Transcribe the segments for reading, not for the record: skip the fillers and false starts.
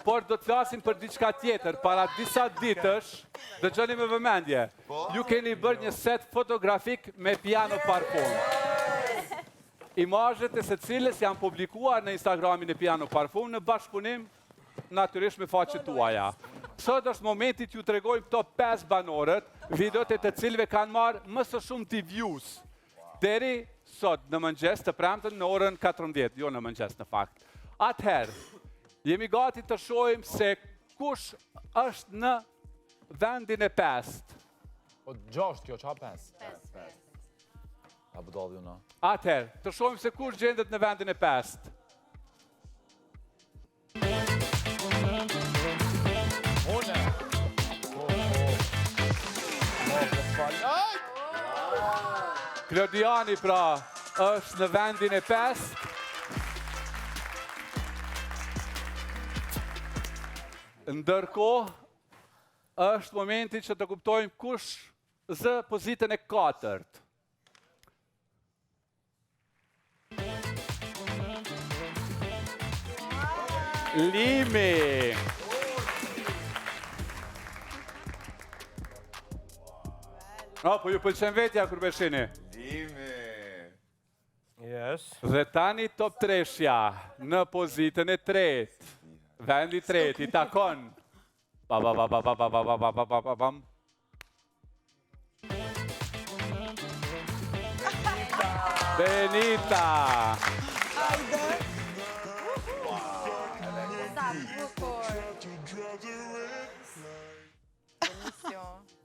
por do të flasim për diçka tjetër. Para disa ditësh, dëgjoni me vëmendje, ju keni bërë një set fotografik me piano parfum. Imazhet e secilës janë publikuar në Instagramin e Piano Parfum në bashkëpunim natyrisht me faqet tuaja. Sot është momenti t'ju tregoj këto 5 banorët, videot e të cilëve kanë marrë më së shumti views. Deri sot në mëngjes të premten në orën 14, jo në mëngjes në fakt. Atëherë, jemi gati të shohim se kush është në vendin e 5. O 6 kjo, qa 5? 5. A budalli una. Atëherë, të shohim se kush gjendet në vendin e 5. Klodiani pra është në vendin e 5. Ndërkohë është momenti që të kuptojmë kush zë pozitën e 4. Limi. Po ju pëlqen vetja kur beshini? Limi. Yes. Dhe tani top 3-shja në pozitën e 3. Vendi 3 i takon. Benita.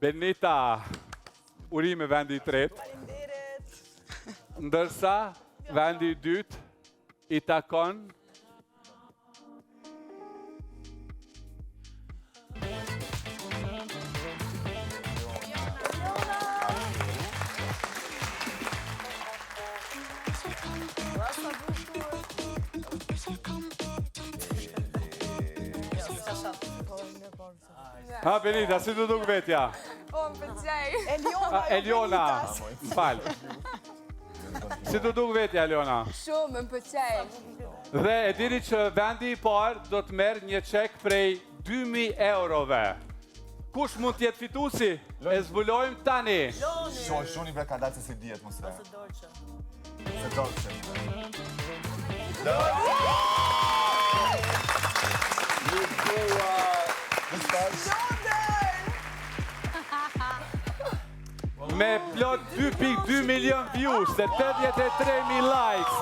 Benita, urime vendi i 3. Ndërsa vendi i 2 i takon Ha, Benita, si të duk vetja? Po, më pëlqej. Eliona, falë. Si të duk vetja, Eliona? Shumë, më pëlqej. Dhe e dini që vendi i parë do të merr një çek prej 2.000 eurove. Kush mund t'jetë fituesi? E zbulojmë tani. Shoni bre ka dalë se si dihet mos e. Se dolce. Me plot 2.2 milion views dhe 83.000 likes,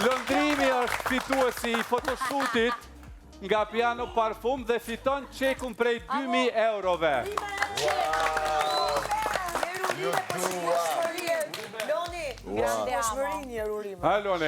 Londrimi është fituesi i fotoshootit nga Piano Parfum dhe fiton çekun prej 2.000 eurove. Loni, grande amo. Ha, Loni.